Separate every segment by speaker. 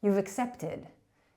Speaker 1: You've accepted.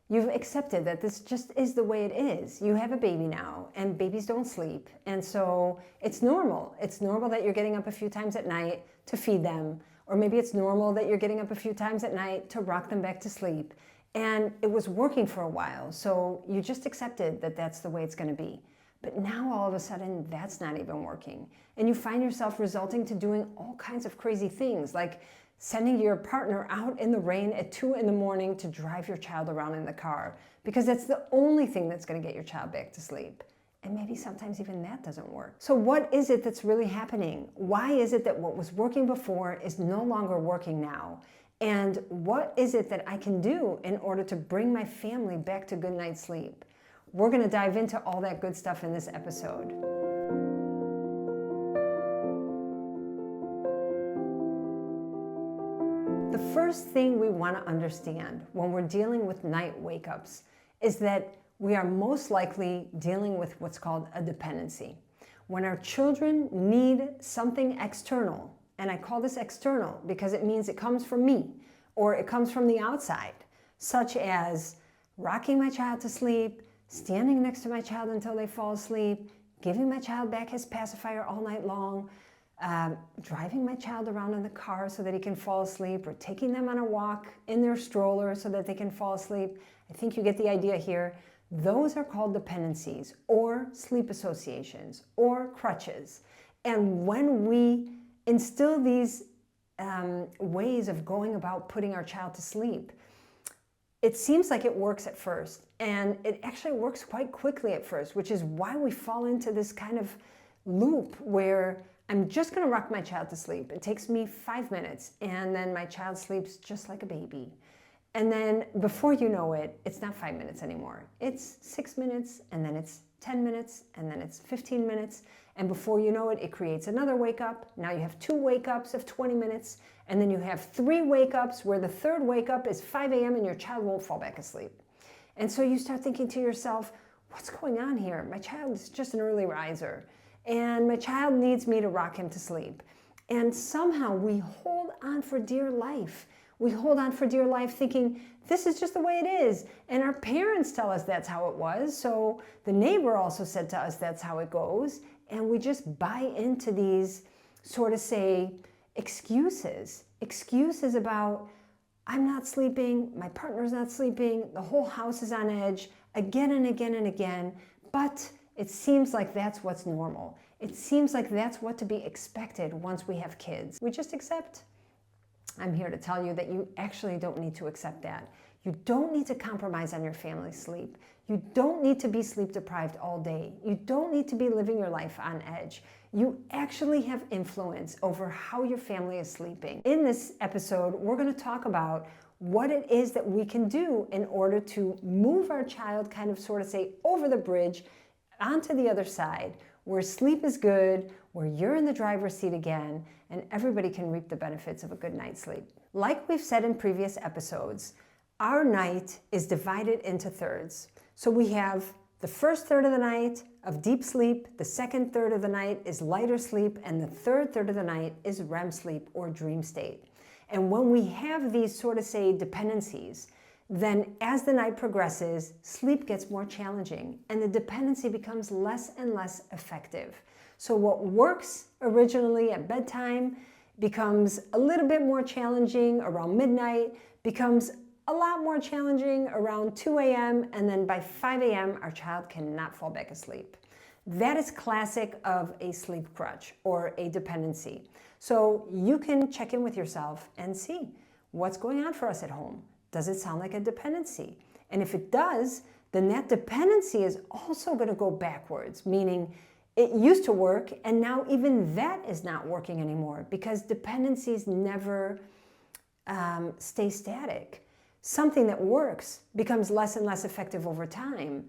Speaker 1: You've accepted that this just is the way it is. You have a baby now, and babies don't sleep. And so it's normal. It's normal that you're getting up a few times at night to feed them. Or maybe it's normal that you're getting up a few times at night to rock them back to sleep. And it was working for a while. So you just accepted that that's the way it's going to be. But now all of a sudden, that's not even working. And you find yourself resulting to doing all kinds of crazy things, like sending your partner out in the rain at 2 in the morning to drive your child around in the car, because that's the only thing that's going to get your child back to sleep. And maybe sometimes even that doesn't work. So what is it that's really happening? Why is it that what was working before is no longer working now? And what is it that I can do in order to bring my family back to good night's sleep? We're going to dive into all that good stuff in this episode. The first thing we want to understand when we're dealing with night wake-ups is that we are most likely dealing with what's called a dependency. When our children need something external, and I call this external because it means it comes from me or it comes from the outside, such as rocking my child to sleep, standing next to my child until they fall asleep, giving my child back his pacifier all night long, driving my child around in the car so that he can fall asleep, or taking them on a walk in their stroller so that they can fall asleep. I think you get the idea here. Those are called dependencies or sleep associations or crutches. And when we instill these ways of going about putting our child to sleep, it seems like it works at first, and it actually works quite quickly at first, which is why we fall into this kind of loop where I'm just going to rock my child to sleep. It takes me 5 minutes, and then my child sleeps just like a baby. And then before you know it, it's not 5 minutes anymore. It's 6 minutes, and then it's 10 minutes, and then it's 15 minutes. And before you know it, it creates another wake up. Now you have 2 wake ups of 20 minutes, and then you have 3 wake ups where the third wake up is 5 a.m. and your child won't fall back asleep. And so you start thinking to yourself, what's going on here? My child is just an early riser, and my child needs me to rock him to sleep. And somehow we hold on for dear life. We hold on for dear life thinking, this is just the way it is. And our parents tell us that's how it was. So the neighbor also said to us that's how it goes. And we just buy into these sort of say excuses about, I'm not sleeping, my partner's not sleeping, the whole house is on edge again and again and again. But it seems like that's what's normal. It seems like that's what to be expected once we have kids. We just accept. I'm here to tell you that you actually don't need to accept that. You don't need to compromise on your family's sleep. You don't need to be sleep deprived all day. You don't need to be living your life on edge. You actually have influence over how your family is sleeping. In this episode, we're going to talk about what it is that we can do in order to move our child kind of sort of say over the bridge onto the other side, where sleep is good, where you're in the driver's seat again, and everybody can reap the benefits of a good night's sleep. Like we've said in previous episodes, our night is divided into thirds. So we have the first third of the night of deep sleep, the second third of the night is lighter sleep, and the third third of the night is REM sleep or dream state. And when we have these sort of say dependencies, then as the night progresses, sleep gets more challenging and the dependency becomes less and less effective. So what works originally at bedtime becomes a little bit more challenging around midnight, becomes a lot more challenging around 2 a.m., and then by 5 a.m. our child cannot fall back asleep. That is classic of a sleep crutch or a dependency. So you can check in with yourself and see what's going on for us at home. Does it sound like a dependency? And if it does, then that dependency is also going to go backwards, meaning it used to work and now even that is not working anymore because dependencies never stay static. Something that works becomes less and less effective over time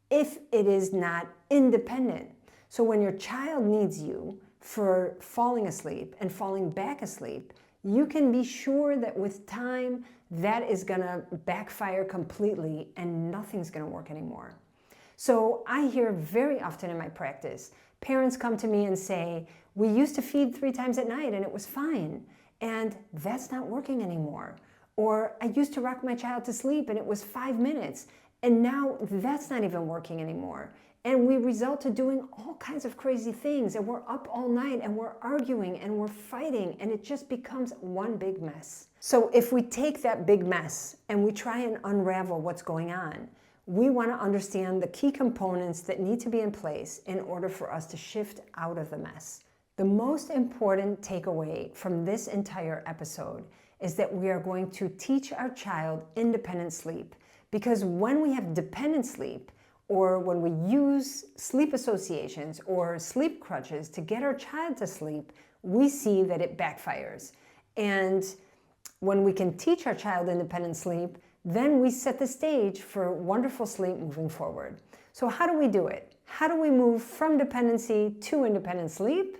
Speaker 1: if it is not independent. So when your child needs you for falling asleep and falling back asleep, you can be sure that with time, that is going to backfire completely and nothing's going to work anymore. So I hear very often in my practice, parents come to me and say, we used to feed 3 times at night and it was fine, and that's not working anymore. Or I used to rock my child to sleep and it was 5 minutes. And now that's not even working anymore. And we result to doing all kinds of crazy things. And we're up all night and we're arguing and we're fighting. And it just becomes one big mess. So if we take that big mess and we try and unravel what's going on, we want to understand the key components that need to be in place in order for us to shift out of the mess. The most important takeaway from this entire episode is that we are going to teach our child independent sleep. Because when we have dependent sleep, or when we use sleep associations or sleep crutches to get our child to sleep, we see that it backfires. And when we can teach our child independent sleep, then we set the stage for wonderful sleep moving forward. So how do we do it? How do we move from dependency to independent sleep?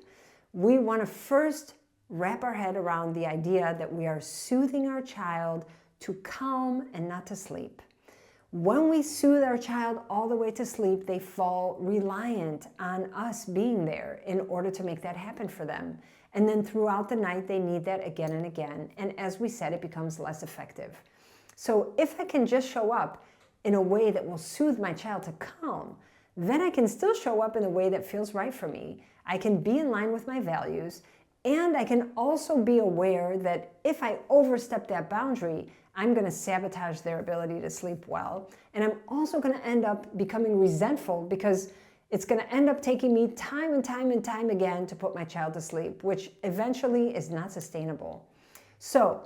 Speaker 1: We want to first wrap our head around the idea that we are soothing our child to calm and not to sleep. When we soothe our child all the way to sleep, they fall reliant on us being there in order to make that happen for them. And then throughout the night, they need that again and again. And as we said, it becomes less effective. So if I can just show up in a way that will soothe my child to calm, then I can still show up in a way that feels right for me. I can be in line with my values, and I can also be aware that if I overstep that boundary, I'm going to sabotage their ability to sleep well. And I'm also going to end up becoming resentful because it's going to end up taking me time and time and time again to put my child to sleep, which eventually is not sustainable. So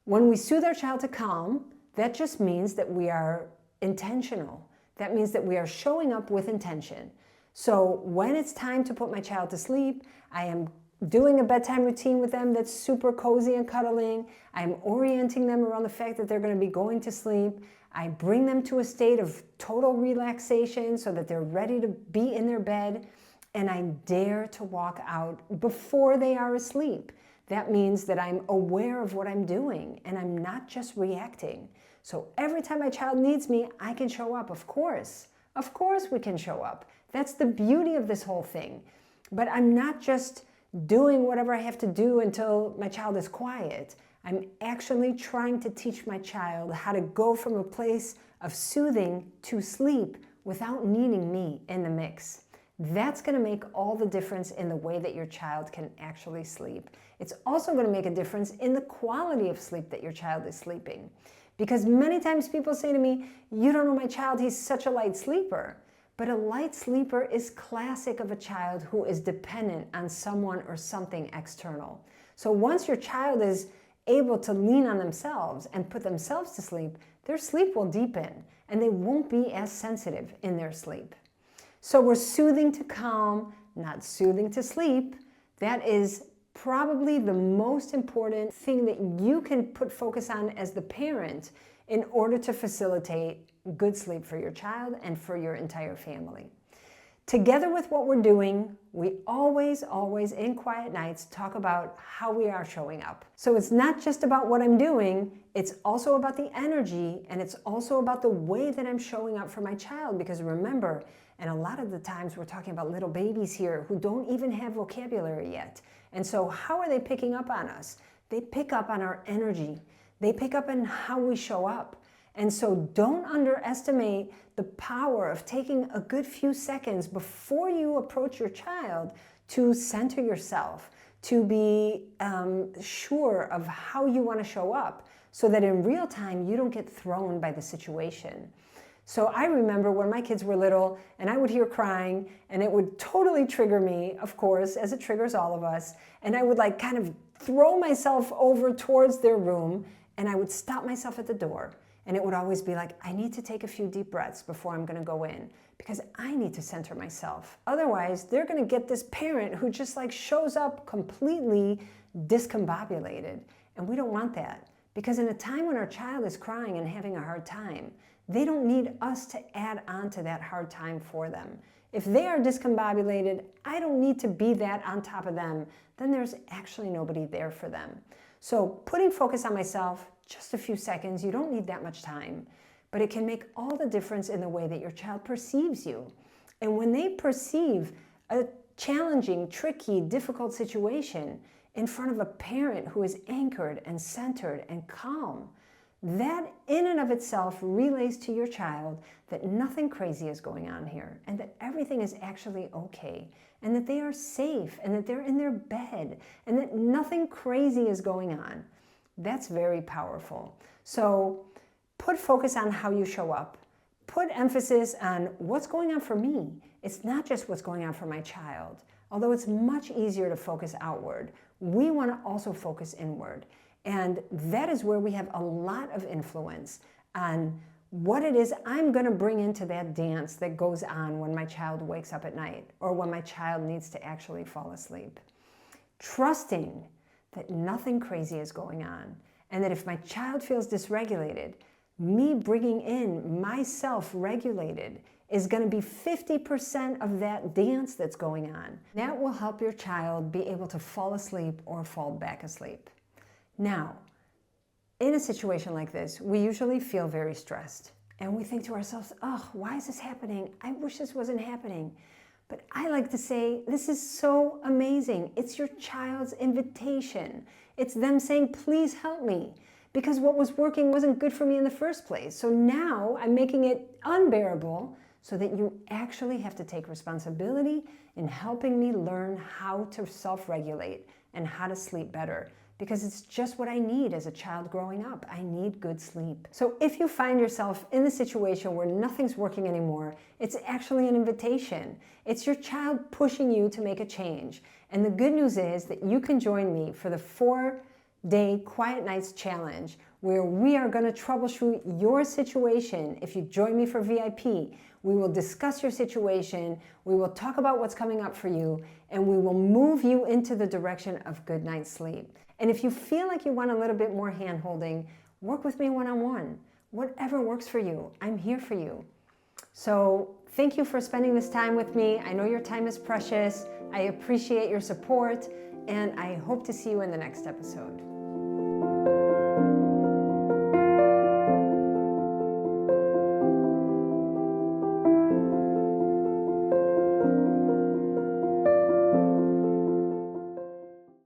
Speaker 1: when we soothe our child to calm, that just means that we are intentional. That means that we are showing up with intention. So when it's time to put my child to sleep, I am doing a bedtime routine with them that's super cozy and cuddling. I'm orienting them around the fact that they're going to be going to sleep. I bring them to a state of total relaxation so that they're ready to be in their bed. And I dare to walk out before they are asleep. That means that I'm aware of what I'm doing and I'm not just reacting. So every time my child needs me, I can show up. Of course we can show up. That's the beauty of this whole thing. But I'm not just doing whatever I have to do until my child is quiet. I'm actually trying to teach my child how to go from a place of soothing to sleep without needing me in the mix. That's going to make all the difference in the way that your child can actually sleep. It's also going to make a difference in the quality of sleep that your child is sleeping. Because many times people say to me, you don't know my child, he's such a light sleeper. But a light sleeper is classic of a child who is dependent on someone or something external. So once your child is able to lean on themselves and put themselves to sleep, their sleep will deepen and they won't be as sensitive in their sleep. So we're soothing to calm, not soothing to sleep. That is probably the most important thing that you can put focus on as the parent in order to facilitate good sleep for your child and for your entire family. Together with what we're doing, we always in quiet nights talk about how we are showing up. So it's not just about what I'm doing, it's also about the energy, and it's also about the way that I'm showing up for my child. Because remember, and a lot of the times we're talking about little babies here who don't even have vocabulary yet. And so how are they picking up on us? They pick up on our energy. They pick up on how we show up. And so don't underestimate the power of taking a good few seconds before you approach your child to center yourself, to be sure of how you want to show up so that in real time you don't get thrown by the situation. So I remember when my kids were little and I would hear crying and it would totally trigger me, of course, as it triggers all of us. And I would like kind of throw myself over towards their room and I would stop myself at the door. And it would always be like, I need to take a few deep breaths before I'm going to go in because I need to center myself. Otherwise, they're going to get this parent who just like shows up completely discombobulated. And we don't want that because in a time when our child is crying and having a hard time, they don't need us to add on to that hard time for them. If they are discombobulated, I don't need to be that on top of them. Then there's actually nobody there for them. So putting focus on myself, just a few seconds, you don't need that much time, but it can make all the difference in the way that your child perceives you. And when they perceive a challenging, tricky, difficult situation in front of a parent who is anchored and centered and calm, That in and of itself relays to your child that nothing crazy is going on here and that everything is actually okay and that they are safe and that they're in their bed and that nothing crazy is going on. That's very powerful. So put focus on how you show up. Put emphasis on what's going on for me. It's not just what's going on for my child. Although it's much easier to focus outward, we want to also focus inward. And that is where we have a lot of influence on what it is I'm going to bring into that dance that goes on when my child wakes up at night or when my child needs to actually fall asleep. Trusting that nothing crazy is going on and that if my child feels dysregulated, me bringing in myself regulated is going to be 50% of that dance that's going on. That will help your child be able to fall asleep or fall back asleep. Now, in a situation like this, we usually feel very stressed and we think to ourselves, oh, why is this happening? I wish this wasn't happening. But I like to say, this is so amazing. It's your child's invitation. It's them saying, please help me. Because what was working wasn't good for me in the first place. So now I'm making it unbearable so that you actually have to take responsibility in helping me learn how to self-regulate and how to sleep better. Because it's just what I need as a child growing up. I need good sleep. So if you find yourself in the situation where nothing's working anymore, it's actually an invitation. It's your child pushing you to make a change. And the good news is that you can join me for the 4-day Quiet Nights Challenge, where we are going to troubleshoot your situation. If you join me for VIP, we will discuss your situation, we will talk about what's coming up for you, and we will move you into the direction of good night's sleep. And if you feel like you want a little bit more hand-holding, work with me one-on-one. Whatever works for you, I'm here for you. So thank you for spending this time with me. I know your time is precious. I appreciate your support, and I hope to see you in the next episode.